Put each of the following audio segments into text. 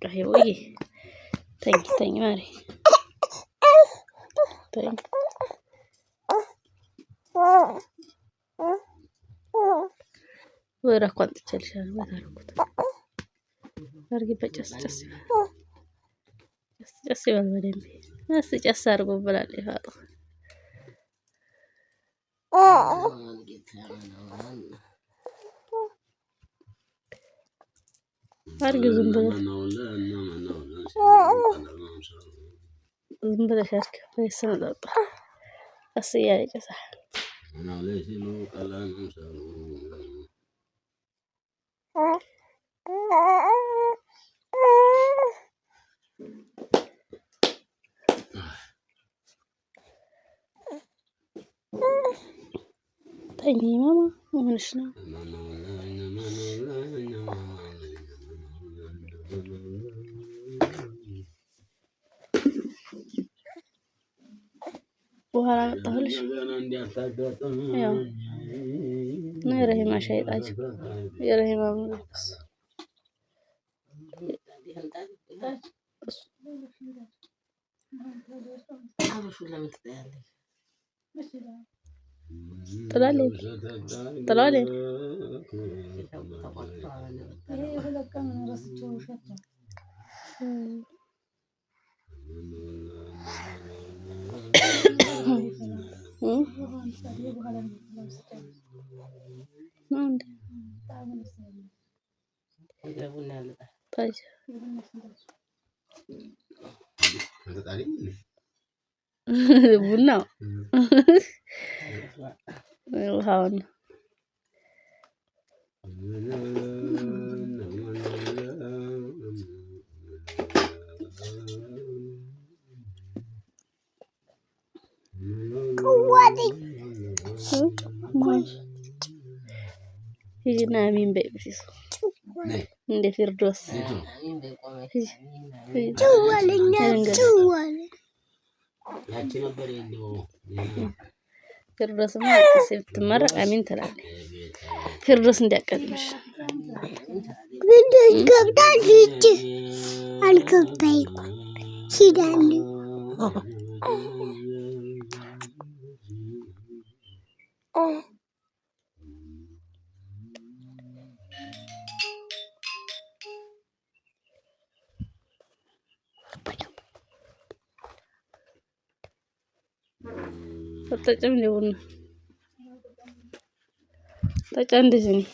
هيوي تاني ماري تاني وراك وانت تشلشل ما تعرفت أرجع بجس بالبدن بس جس أرجو بلا اللي هذا أرجو زنبلة شارك في السنة ضبط بس يعني جسح أنا ليش لو كلام تاني ماما من شنو وهلا مطهلش يا نيره ما شيء أجب يره ما بس طلالي طيب بنا وهاون هنا مين بيبسيس عند فردوس فردوس ما كسبت مرة أمين ترى فردوس ندك مش فردوس قبضة جيتي الكوباية شيلاني تجمعني ونا تجندسني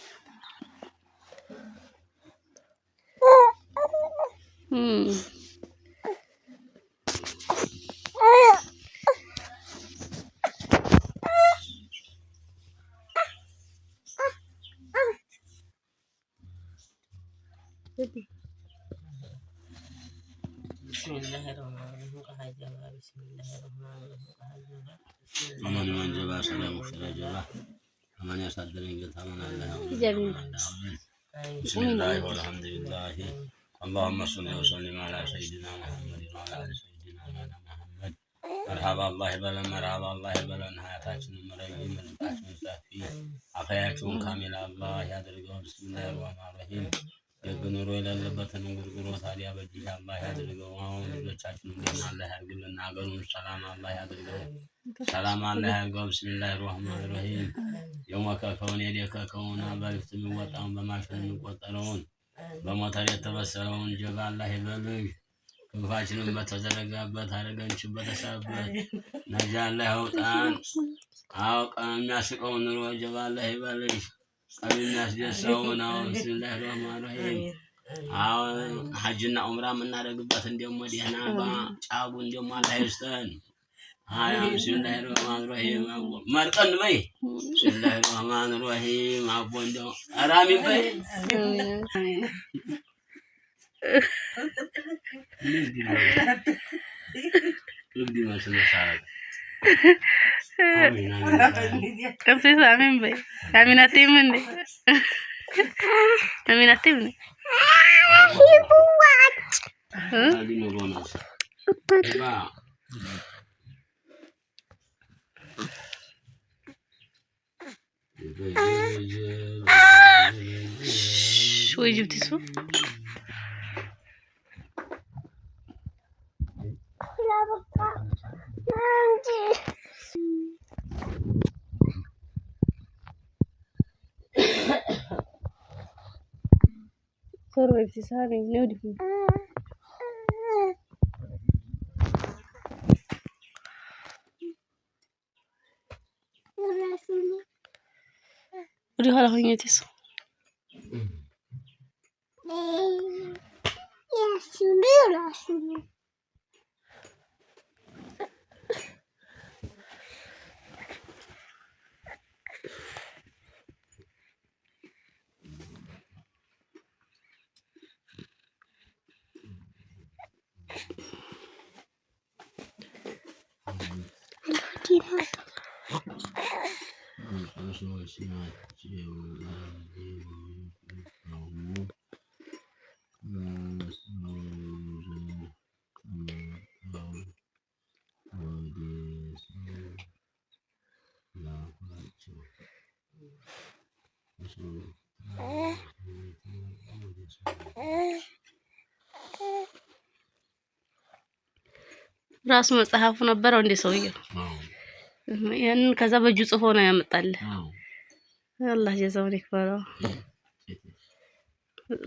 بسم الله الرحمن الرحيم بسم الله الرحمن الرحيم ومن جبا سلام خير جبا ومن يصدر قلت من الله بسم الله والحمد لله اللهم صل وسلم على سيدنا محمد وعلى ال سيدنا محمد مرحبا الله بلا مرحبا الله بلا حياتنا مريم مرزقاتنا صافي عافياتكم كامل الله يدرجوا بسم الله الرحمن الرحيم የግኑሮ የሌለበትን እንጉርጉሮ ታዲያ በእጅህ አላህ ያድርገው። አሁን ልጆቻችንን ግን አላህ ያድርግልን። ሀገሩን ሰላም አላህ ያድርገው። ሰላም አላህ ያድርገው። ብስሚላሂ ረህማን ረሂም የሞከከውን የደከከውን በልፍት የሚወጣውን በማሽን የሚቆጠረውን በሞተር የተበሰረውን ጀባ አላህ ይበልሽ። ክንፋችንን በተዘረጋበት አደገንችን በተሳበት ነጃ አላህ ያውጣን። አውቀን የሚያስቀውን ኑሮ ጀባ አላህ ይበልሽ። أمين يسوون بسم الله الرحمن الرحيم حجنا عمره من رقبة اليوم مدينة شعب اليوم الله يستن بسم الله الرحمن الرحيم مرقن بي بسم الله الرحمن الرحيم عبون دو أرامي بي لبدي ما شاء الله كم سيسا أمين بي أمين أتيمن دي أمين أتيمن هذه نوروناس شو جبتي سو صوروا ابتسامي نودي ودي هلا هوني تيسو ራሱ መጽሐፉ ነበረው እንዴ ሰውየው ያን ከዛ በእጁ ጽፎ ነው ያመጣልህ አላህ ጀዛውን ይክፈለው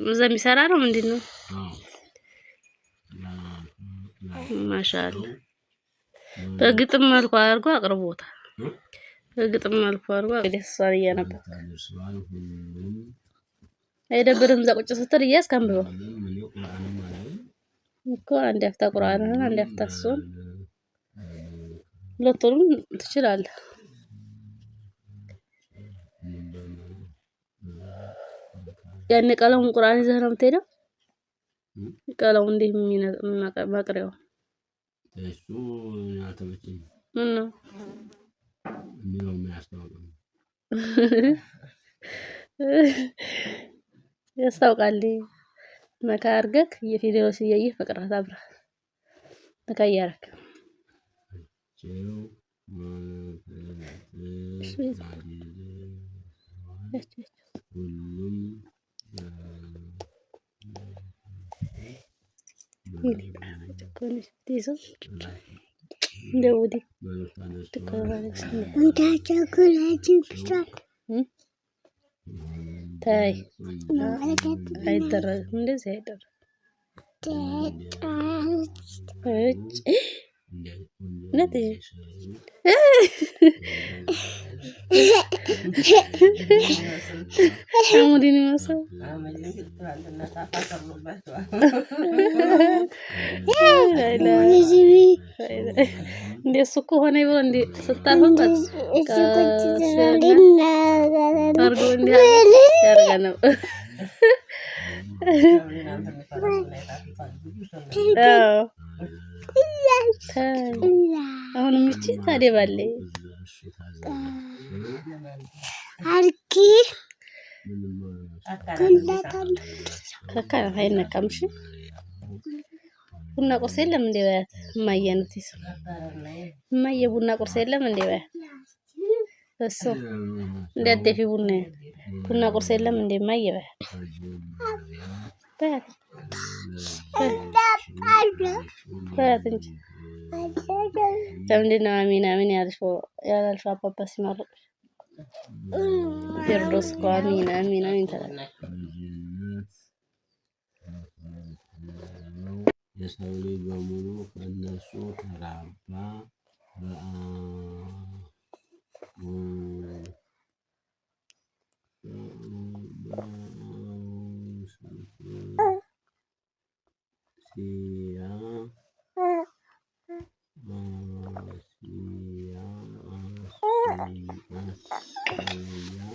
ምንም ይሰራ ነው ምንድነው ማሻአላ በግጥም መልኩ አድርጎ አቅርቦታል በግጥም መልኩ አድርጎ ደስዋን እያነበበ አይደብርም ዘቁጭ ስትል እያስከንብበው እኮ አንድ አፍታ ቁርአንና አንድ አፍታ ሱን ሁለቱንም ትችላለህ ያን ቀለሙን ቁርአን ይዘህ ነው የምትሄደው ቀለሙ እንዴ ማቅረው እሱ ያልተመቸኝ ምን ነው ምንም የሚያስታውቀው ያስታውቃል ነካ አድርገህ የፊደሉ ሲያይህ ፍቅራት አብረህ ነካ እያደረክ ሁሉም እንደውዲ ታይ አይደረግም እንደዚህ አይደረግም አሙዲን ማሰው እንደሱ ከሆነ ይብሎ እንደ ስታርፈበት አርጎ እንደ ያርጋነው አሁንም እቺ ታዲያ ባለ አርኪ ከካ አይነካም እሺ ቡና ቁርስ የለም እንዴ ባያት ማየኑት ይስ ማየ ቡና ቁርስ የለም እንዴ ባያት እሱ እንደደፊ ቡና ቁርስ የለም እንዴ ማየ ባያት ባያት እንጂ ለምንድነው አሚን ያላልሽው አባባ ሲመርቅ ፊርዶስ አሚን ተላላ የሰው ልጅ በሙሉ ከነሱ ተራባ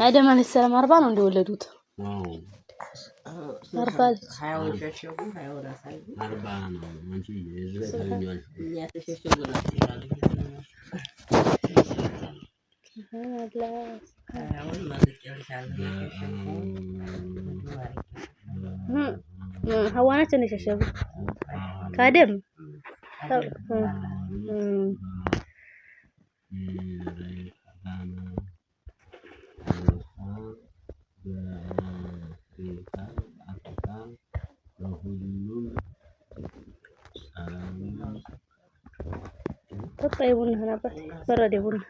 አደም አለይሂ ሰላም 40 ነው እንደወለዱት 40 ነው እንጂ ሀዋናችን ነሸሸቡ ካደም طيبون هنا بس برد يبون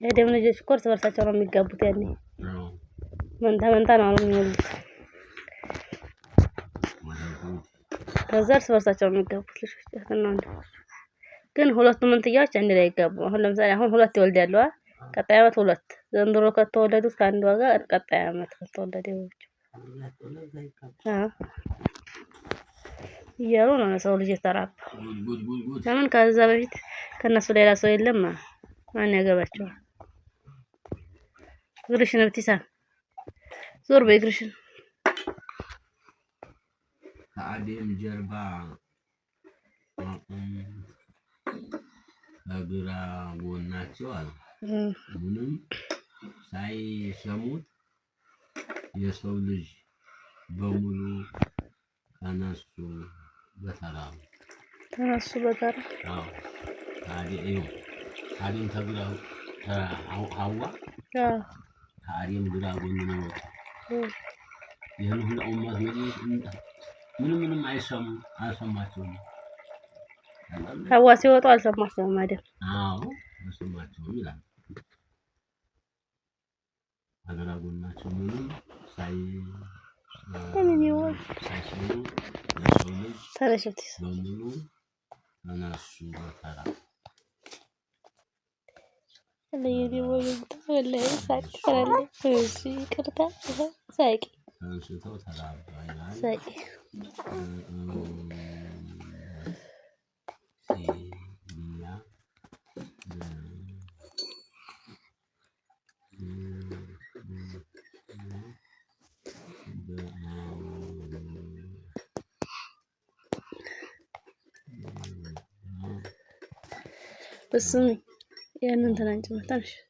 የደም ልጆች እኮ እርስ በርሳቸው ነው የሚጋቡት። ያኔ መንታ ነው የሚወልዱት። ከዛ እርስ በርሳቸው ነው የሚጋቡት ልጆች እና ግን ሁለቱም መንትያዎች አንድ ላይ ይጋቡ። አሁን ለምሳሌ ሁለት ይወልዳሉ። ቀጣይ ዓመት ሁለት ዘንድሮ ከተወለዱት ከአንዷ ጋር ቀጣይ ዓመት ከተወለደ እያሉ ነው ሰው ልጅ የተራባ። ለምን ከዛ በፊት ከነሱ ሌላ ሰው የለም? ማን ያገባቸዋል? እግርሽን ብትይሳ ዞር በእግርሽን ከአዴም ጀርባ በግራ ጎናቸው አለ ምንም ሳይሰሙት የሰው ልጅ በሙሉ ተነሱ በተራ። አዴም ተግራው ሐዋ ከአዴም ግራ ጎን ነው። ይህን ሁሉ ኡመት ምንም አልሰማቸውም። ሐዋ ሲወጡ አልሰማቸውም አይደል? አልሰማቸውም ይላል። አገራ ጎናቸው ምንም ሳይሰሙ የሰው ልጅ በሙሉ ተነሱ በተራ። ተነስተው ተራባ ይላል። بس مي يعني انت نانجي ما تنش